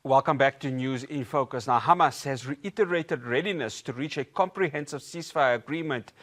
Welcome back to News in Focus. Now, Hamas has reiterated readiness to reach a comprehensive ceasefire agreement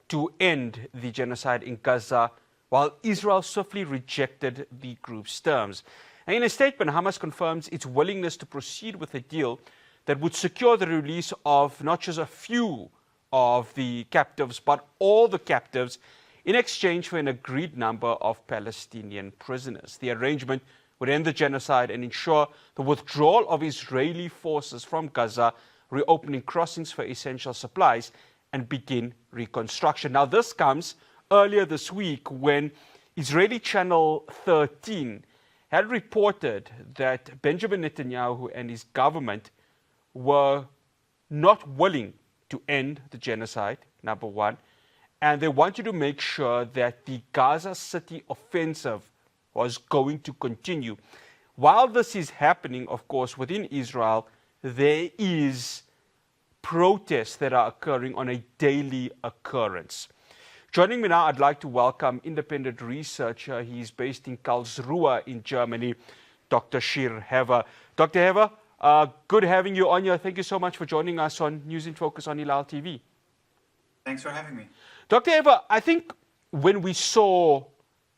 to end the genocide in Gaza, while Israel swiftly rejected the group's terms. And in a statement, Hamas confirms its willingness to proceed with a deal that would secure the release of not just a few of the captives, but all the captives in exchange for an agreed number of Palestinian prisoners. The arrangement would end the genocide and ensure the withdrawal of Israeli forces from Gaza, reopening crossings for essential supplies, and begin reconstruction. Now, this comes earlier this week when Israeli Channel 13 had reported that Benjamin Netanyahu and his government were not willing to end the genocide, number one, and they wanted to make sure that the Gaza City offensive was going to continue. While this is happening, of course, within Israel, there is protests that are occurring on a daily occurrence. Joining me now, I'd like to welcome independent researcher. He's based in Karlsruhe in Germany, Dr. Shir Hever. Dr. Hever, good having you on here. Thank you so much for joining us on News in Focus on Hilaal TV. Thanks for having me. Dr. Hever, I think when we saw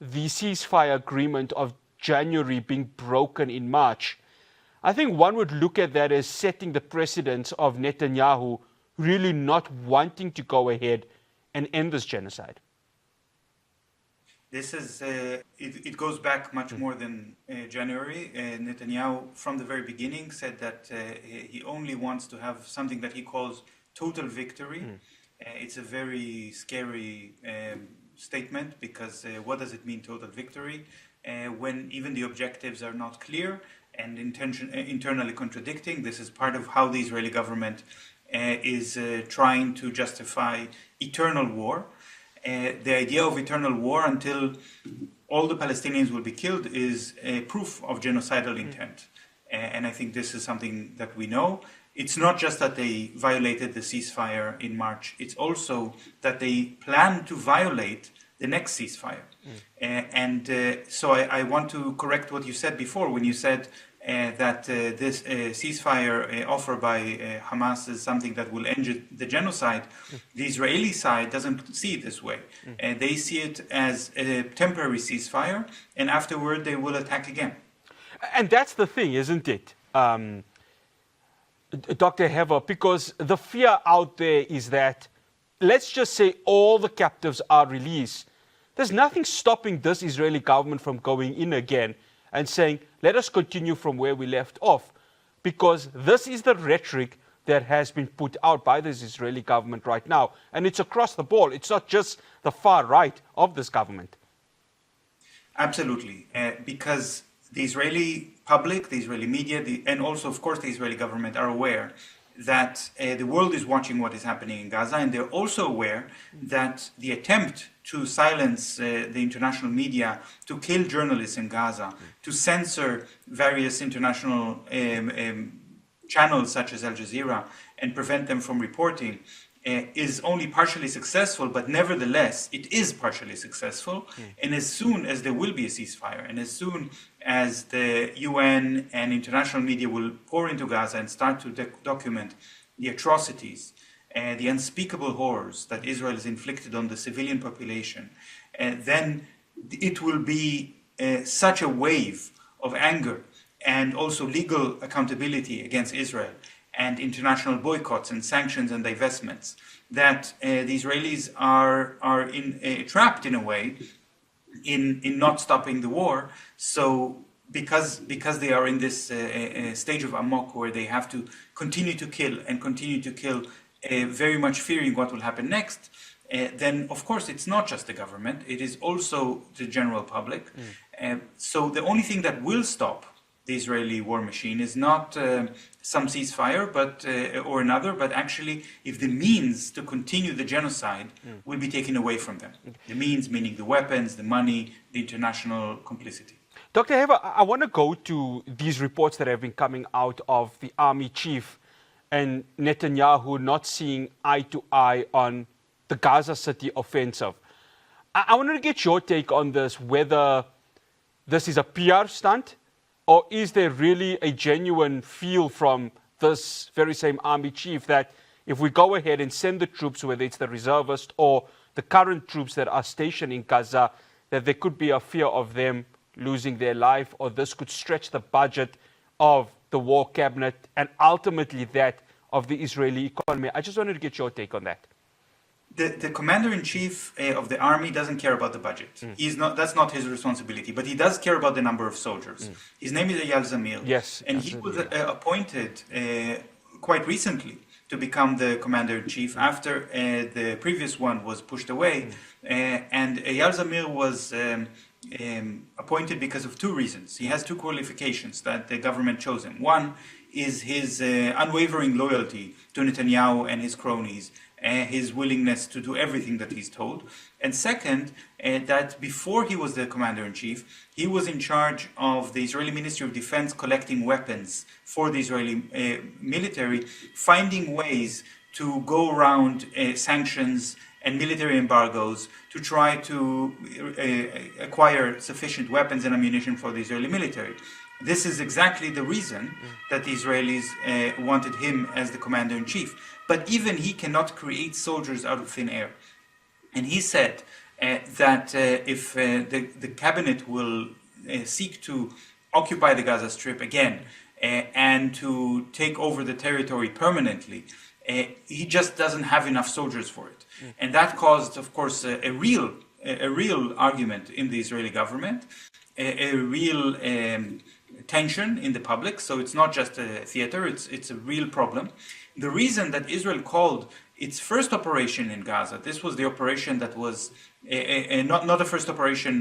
the ceasefire agreement of January being broken in March, I think one would look at that as setting the precedence of Netanyahu really not wanting to go ahead and end this genocide. This is, it goes back much more than January. Netanyahu, from the very beginning, said that he only wants to have something that he calls total victory. It's a very scary statement because what does it mean, total victory, when even the objectives are not clear and internally contradicting? This is part of how the Israeli government is trying to justify eternal war. The idea of eternal war until all the Palestinians will be killed is a proof of genocidal intent. And I think this is something that we know. It's not just that they violated the ceasefire in March, it's also that they plan to violate the next ceasefire. So I want to correct what you said before when you said that this ceasefire offer by Hamas is something that will end the genocide. The Israeli side doesn't see it this way. They see it as a temporary ceasefire, and afterward they will attack again. And that's the thing, isn't it, Dr. Hever? Because the fear out there is that, let's just say all the captives are released. There's nothing stopping this Israeli government from going in again and saying, let us continue from where we left off. Because this is the rhetoric that has been put out by this Israeli government right now. And it's across the board. It's not just the far right of this government. Absolutely. Because the Israeli public, the Israeli media, and also, of course, the Israeli government are aware that the world is watching what is happening in Gaza, and they're also aware that the attempt to silence the international media, to kill journalists in Gaza, to censor various international channels such as Al Jazeera and prevent them from reporting is only partially successful, but nevertheless, it is partially successful. And as soon as there will be a ceasefire, and as soon as the UN and international media will pour into Gaza and start to document the atrocities, the unspeakable horrors that Israel has inflicted on the civilian population, then it will be such a wave of anger and also legal accountability against Israel and international boycotts and sanctions and divestments, that the Israelis are trapped in a way in not stopping the war. So because they are in this stage of amok where they have to continue to kill, very much fearing what will happen next, then of course it's not just the government, it is also the general public. So the only thing that will stop the Israeli war machine is not some ceasefire or another, but actually if the means to continue the genocide will be taken away from them. The means meaning the weapons, the money, the international complicity. Dr. Hever, I want to go to these reports that have been coming out of the army chief and Netanyahu not seeing eye to eye on the Gaza City offensive. I wanted to get your take on this, whether this is a PR stunt Or is there really a genuine feel from this very same army chief that if we go ahead and send the troops, whether it's the reservists or the current troops that are stationed in Gaza, that there could be a fear of them losing their life, or this could stretch the budget of the war cabinet and ultimately that of the Israeli economy? I just wanted to get your take on that. The commander-in-chief of the army doesn't care about the budget. That's not his responsibility, but he does care about the number of soldiers. His name is Eyal Zamir. Yes. And he was appointed quite recently to become the commander-in-chief after the previous one was pushed away. And Eyal Zamir was appointed because of two reasons. He has two qualifications that the government chose him. One is his unwavering loyalty to Netanyahu and his cronies, his willingness to do everything that he's told. And second, that before he was the commander-in-chief, he was in charge of the Israeli Ministry of Defense collecting weapons for the Israeli military, finding ways to go around sanctions and military embargoes to try to acquire sufficient weapons and ammunition for the Israeli military. This is exactly the reason that the Israelis wanted him as the commander-in-chief. But even he cannot create soldiers out of thin air. And he said that if the cabinet will seek to occupy the Gaza Strip again and to take over the territory permanently, he just doesn't have enough soldiers for it. And that caused, of course, a real argument in the Israeli government, a real tension in the public. So it's not just a theater, it's a real problem. The reason that Israel called its first operation in Gaza, this was the operation that was not the first operation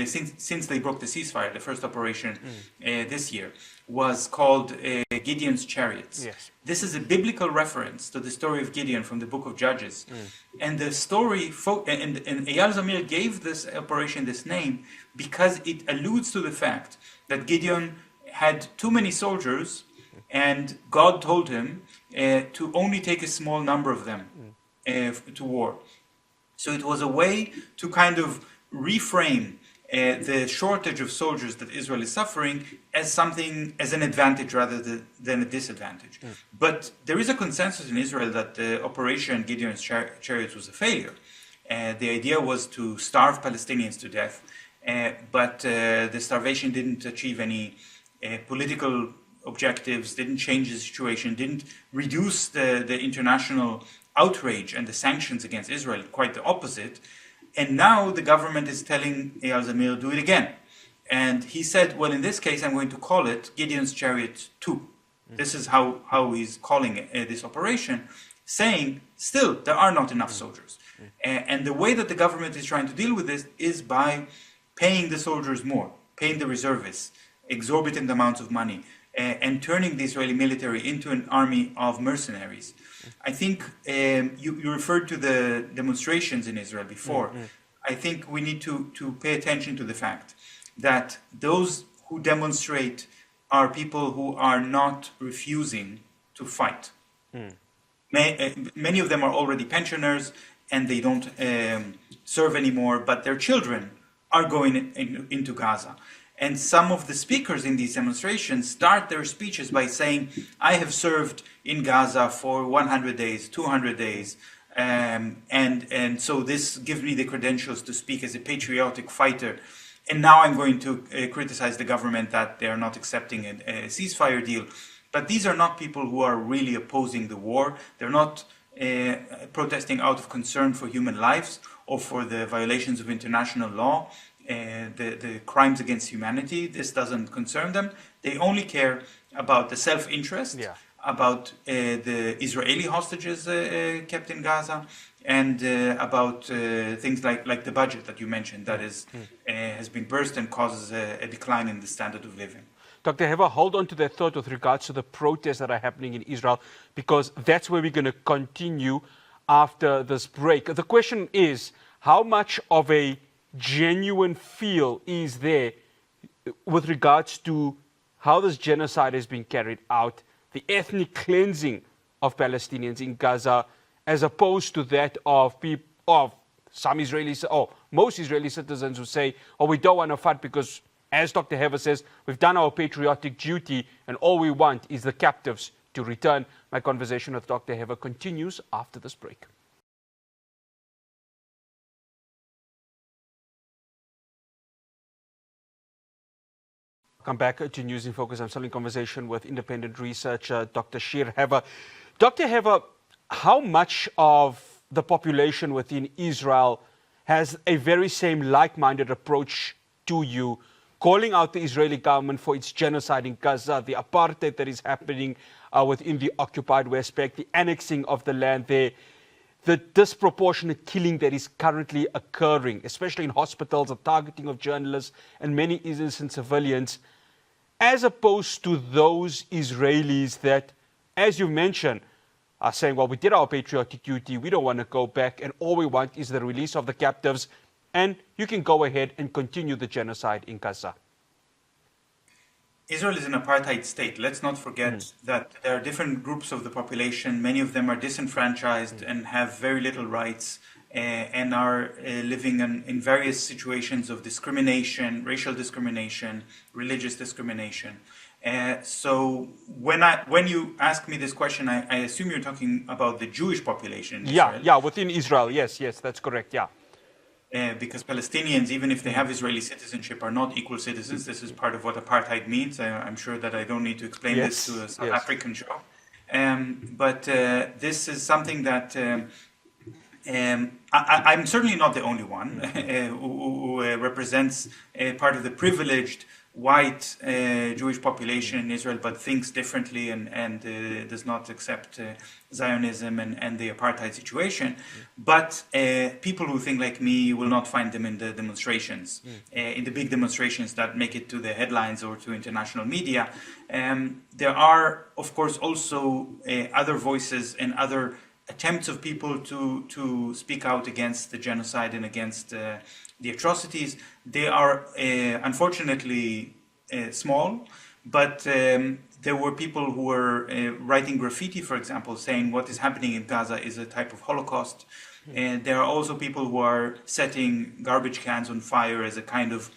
since they broke the ceasefire. The first operation this year was called Gideon's Chariots. Yes. This is a biblical reference to the story of Gideon from the book of Judges. And the story, and Eyal Zamir gave this operation this name because it alludes to the fact that Gideon had too many soldiers and God told him to only take a small number of them to war. So it was a way to kind of reframe the shortage of soldiers that Israel is suffering as something, as an advantage rather than a disadvantage. But there is a consensus in Israel that the operation Gideon's Chariots was a failure. The idea was to starve Palestinians to death, but the starvation didn't achieve any political objectives, didn't change the situation, didn't reduce the international outrage and the sanctions against Israel, quite the opposite. And now the government is telling Eyal Zamir, do it again. And he said, well, in this case, I'm going to call it Gideon's Chariot 2. This is how he's calling it, this operation, saying, still, there are not enough soldiers. And the way that the government is trying to deal with this is by paying the soldiers more, paying the reservists exorbitant amounts of money, and turning the Israeli military into an army of mercenaries. I think you referred to the demonstrations in Israel before. I think we need to pay attention to the fact that those who demonstrate are people who are not refusing to fight. Many of them are already pensioners and they don't serve anymore, but their children are going into Gaza. And some of the speakers in these demonstrations start their speeches by saying, I have served in Gaza for 100 days, 200 days, and so this gives me the credentials to speak as a patriotic fighter. And now I'm going to criticize the government that they are not accepting a ceasefire deal. But these are not people who are really opposing the war. They're not protesting out of concern for human lives or for the violations of international law. The crimes against humanity, this doesn't concern them. They only care about the self-interest, about the Israeli hostages kept in Gaza, and about things like the budget that you mentioned that has been burst and causes a decline in the standard of living. Dr. Hever, hold on to that thought with regards to the protests that are happening in Israel, because that's where we're going to continue after this break. The question is, how much of a genuine feel is there with regards to how this genocide is being carried out, the ethnic cleansing of Palestinians in Gaza, as opposed to that of some Israelis, or most Israeli citizens who say, oh, we don't want to fight because As Dr. Hever says, we've done our patriotic duty and all we want is the captives to return. My conversation with Dr. Hever continues after this break. Welcome back to News in Focus. I'm still in conversation with independent researcher Dr. Shir Hever. Dr. Hever, how much of the population within Israel has a very same like-minded approach to you, calling out the Israeli government for its genocide in Gaza, the apartheid that is happening within the occupied West Bank, the annexing of the land there, the disproportionate killing that is currently occurring, especially in hospitals, the targeting of journalists and many innocent civilians, as opposed to those Israelis that, as you mentioned, are saying, well, we did our patriotic duty, we don't want to go back, and all we want is the release of the captives, and you can go ahead and continue the genocide in Gaza. Israel is an apartheid state. Let's not forget that there are different groups of the population. Many of them are disenfranchised and have very little rights and are living in various situations of discrimination, racial discrimination, religious discrimination. So when you ask me this question, I assume you're talking about the Jewish population in Israel. Yeah, within Israel, yes, that's correct, yeah. Because Palestinians, even if they have Israeli citizenship, are not equal citizens. This is part of what apartheid means. I'm sure that I don't need to explain this to a South African show. But this is something that I'm certainly not the only one who represents part of the privileged white Jewish population in Israel, but thinks differently and does not accept Zionism and the apartheid situation. But people who think like me will not find them in the demonstrations, in the big demonstrations that make it to the headlines or to international media. There are, of course, also other voices and other attempts of people to speak out against the genocide and against the atrocities. They are unfortunately small, but there were people who were writing graffiti, for example, saying what is happening in Gaza is a type of Holocaust. And there are also people who are setting garbage cans on fire as a kind of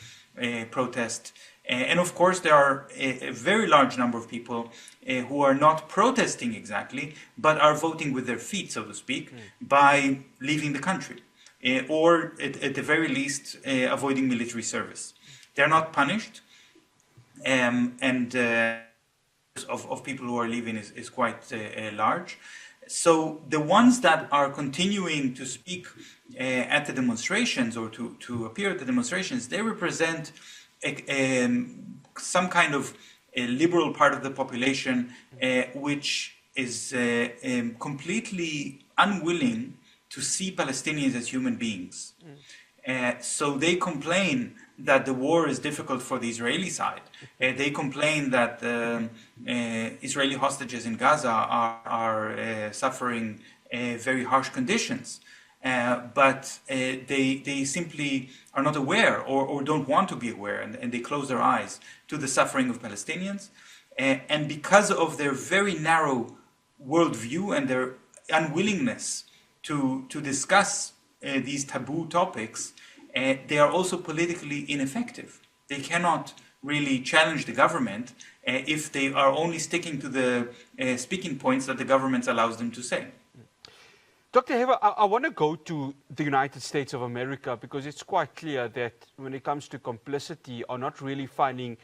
protest. And of course, there are a very large number of people who are not protesting exactly, but are voting with their feet, so to speak, by leaving the country, or at the very least, avoiding military service. They're not punished, and of people who are leaving is quite large. So the ones that are continuing to speak at the demonstrations or to appear at the demonstrations, they represent some kind of a liberal part of the population which is completely unwilling to see Palestinians as human beings. So they complain that the war is difficult for the Israeli side. They complain that Israeli hostages in Gaza are suffering very harsh conditions. But they simply are not aware or don't want to be aware, and they close their eyes to the suffering of Palestinians. And because of their very narrow worldview and their unwillingness to discuss these taboo topics, they are also politically ineffective. They cannot really challenge the government if they are only sticking to the speaking points that the government allows them to say. Dr. Hever, I want to go to the United States of America because it's quite clear that when it comes to complicity or not really finding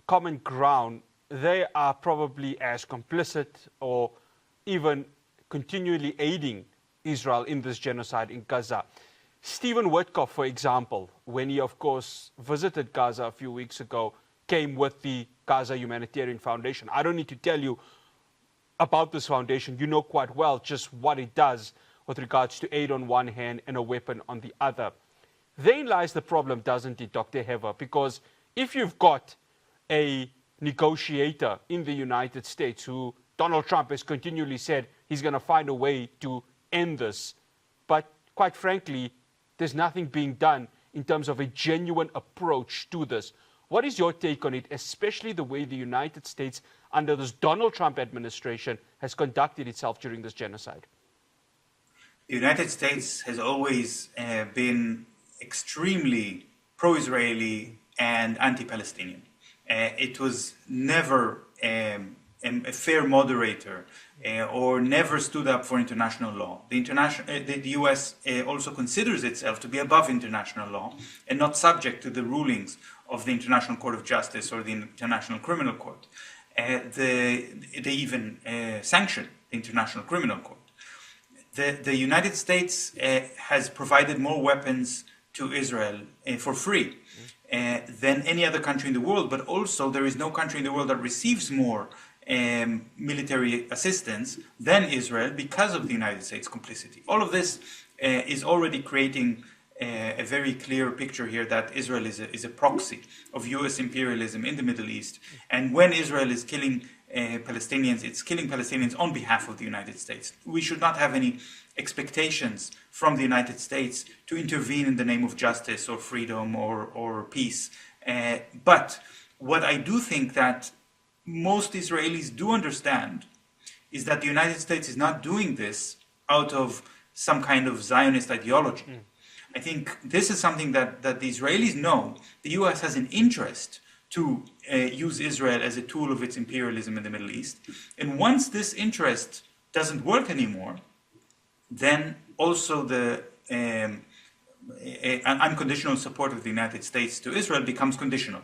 common ground, they are probably as complicit or even continually aiding Israel in this genocide in Gaza. Stephen Witkoff, for example, when he, of course, visited Gaza a few weeks ago, came with the Gaza Humanitarian Foundation. I don't need to tell you about this foundation. You know quite well just what it does with regards to aid on one hand and a weapon on the other. Therein lies the problem, doesn't it, Dr. Hever? Because if you've got a negotiator in the United States who Donald Trump has continually said he's going to find a way to end this, but quite frankly, there's nothing being done in terms of a genuine approach to this. What is your take on it, especially the way the United States, under this Donald Trump administration, has conducted itself during this genocide? The United States has always been extremely pro-Israeli, and anti-Palestinian. It was never a fair moderator or never stood up for international law. The US also considers itself to be above international law and not subject to the rulings of the International Court of Justice or the International Criminal Court. They even sanction the International Criminal Court. The United States has provided more weapons to Israel for free than any other country in the world, but also there is no country in the world that receives more military assistance than Israel because of the United States complicity. All of this is already creating a very clear picture here that Israel is a proxy of US imperialism in the Middle East. And when Israel is killing Palestinians, it's killing Palestinians on behalf of the United States. We should not have any expectations from the United States to intervene in the name of justice or freedom or peace. But what I do think that most Israelis do understand is that the United States is not doing this out of some kind of Zionist ideology. I think this is something that the Israelis know. The US has an interest to use Israel as a tool of its imperialism in the Middle East. And once this interest doesn't work anymore, then also the unconditional support of the United States to Israel becomes conditional.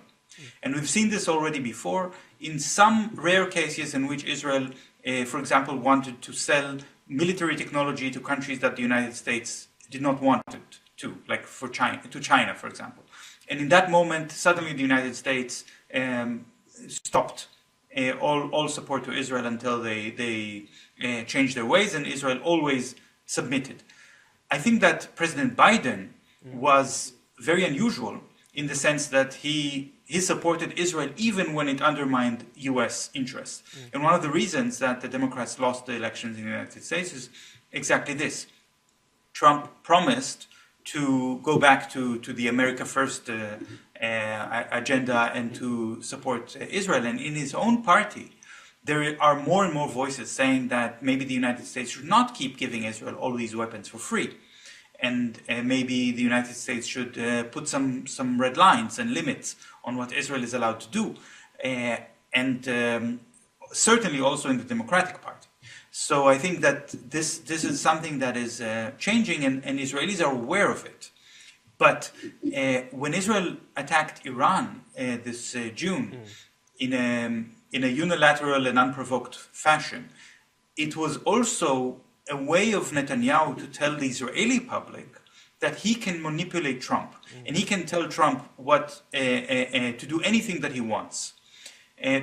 And we've seen this already before in some rare cases in which Israel, for example, wanted to sell military technology to countries that the United States did not want it to, like to China, for example. And in that moment, suddenly the United States stopped all support to Israel until they changed their ways, and Israel always submitted. I think that President Biden was very unusual in the sense that he supported Israel even when it undermined US interests. And one of the reasons that the Democrats lost the elections in the United States is exactly this. Trump promised to go back to the America First agenda and to support Israel. And in his own party, there are more and more voices saying that maybe the United States should not keep giving Israel all these weapons for free. And maybe the United States should put some red lines and limits on what Israel is allowed to do. And certainly also in the Democratic Party. So I think that this is something that is changing, and Israelis are aware of it. But when Israel attacked Iran this June in a unilateral and unprovoked fashion, it was also a way of Netanyahu to tell the Israeli public that he can manipulate Trump, and he can tell Trump what to do anything that he wants.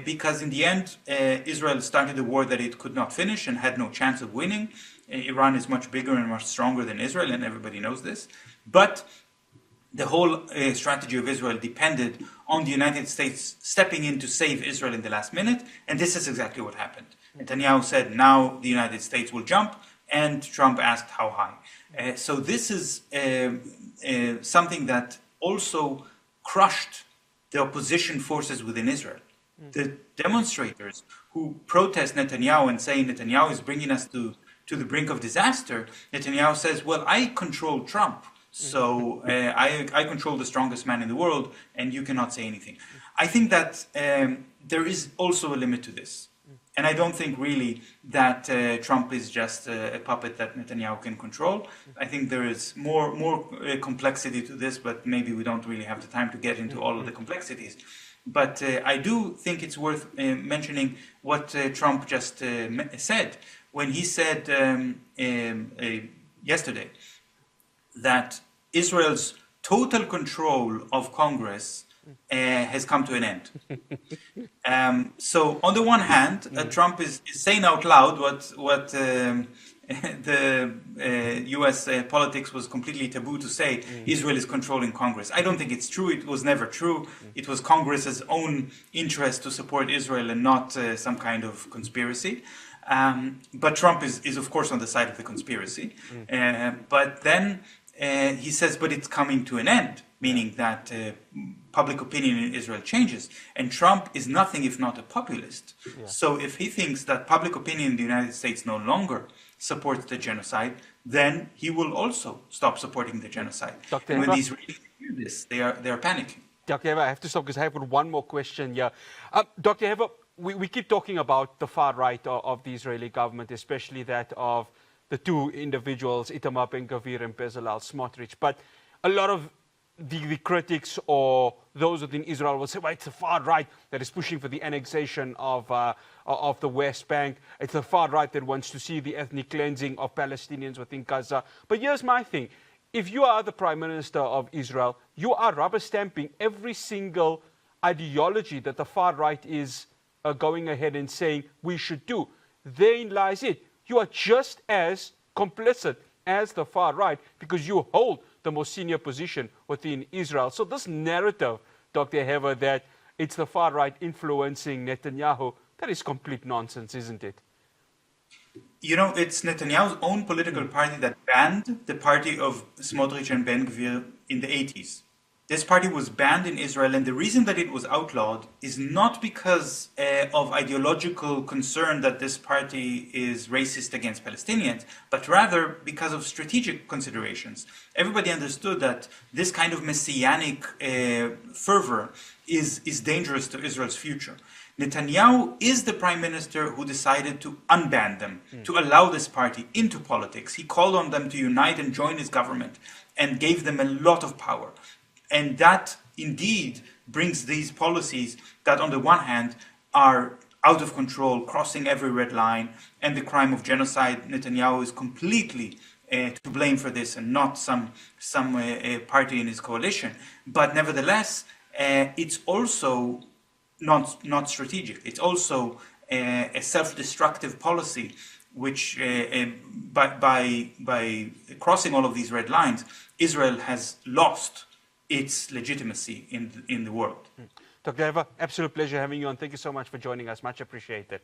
Because in the end, Israel started a war that it could not finish and had no chance of winning. Iran is much bigger and much stronger than Israel, and everybody knows this. But the whole strategy of Israel depended on the United States stepping in to save Israel in the last minute, and this is exactly what happened. Netanyahu said, now the United States will jump, and Trump asked how high. So this is something that also crushed the opposition forces within Israel. The demonstrators who protest Netanyahu and say Netanyahu is bringing us to the brink of disaster, Netanyahu says, well, I control Trump, so I control the strongest man in the world, and you cannot say anything. I think that there is also a limit to this. And I don't think really that Trump is just a puppet that Netanyahu can control. I think there is more complexity to this, but maybe we don't really have the time to get into all of the complexities. But I do think it's worth mentioning what Trump just said when he said yesterday that Israel's total control of Congress has come to an end. So on the one hand, Trump is saying out loud what the US politics was completely taboo to say. Israel is controlling Congress. I don't think it's true. It was never true. It was Congress's own interest to support Israel and not some kind of conspiracy. But Trump is of course on the side of the conspiracy. But then he says, but it's coming to an end, meaning that public opinion in Israel changes. And Trump is nothing if not a populist. Yeah. So if he thinks that public opinion in the United States no longer supports the genocide, then he will also stop supporting the genocide. And when the Israelis hear this, they are panicking. Dr. Hever, I have to stop because I have got one more question here. Dr. Hever, we keep talking about the far right of the Israeli government, especially that of the two individuals, Itamar Ben-Gvir and Bezalel Smotrich. But a lot of the critics or those within Israel will say, well, it's the far right that is pushing for the annexation of the West Bank. It's the far right that wants to see the ethnic cleansing of Palestinians within Gaza. But here's my thing. If you are the Prime Minister of Israel, you are rubber stamping every single ideology that the far right is going ahead and saying we should do. Therein lies it. You are just as complicit as the far right because you hold the most senior position within Israel. So this narrative, Dr. Hever, that it's the far right influencing Netanyahu, that is complete nonsense, isn't it? You know, it's Netanyahu's own political party that banned the party of Smotrich and Ben-Gvir in the 80s. This party was banned in Israel, and the reason that it was outlawed is not because of ideological concern that this party is racist against Palestinians, but rather because of strategic considerations. Everybody understood that this kind of messianic fervor is dangerous to Israel's future. Netanyahu is the prime minister who decided to unban them, to allow this party into politics. He called on them to unite and join his government and gave them a lot of power. And that indeed brings these policies that on the one hand are out of control, crossing every red line, and the crime of genocide. Netanyahu is completely to blame for this and not some party in his coalition. But nevertheless, it's also not strategic. It's also a self-destructive policy, which by crossing all of these red lines, Israel has lost its legitimacy in the world. Dr. Hever, absolute pleasure having you on. Thank you so much for joining us. Much appreciated.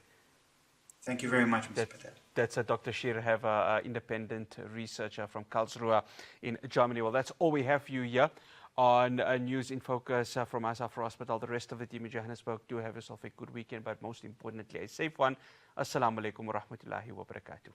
Thank you very much, Mr. Patel. That's Dr. Shir Hever, independent researcher from Karlsruhe in Germany. Well, that's all we have for you here on News in Focus from Asaf Hospital. The rest of the team in Johannesburg, do have yourself a good weekend, but most importantly, a safe one. Assalamu alaikum wa rahmatullahi wa barakatuh.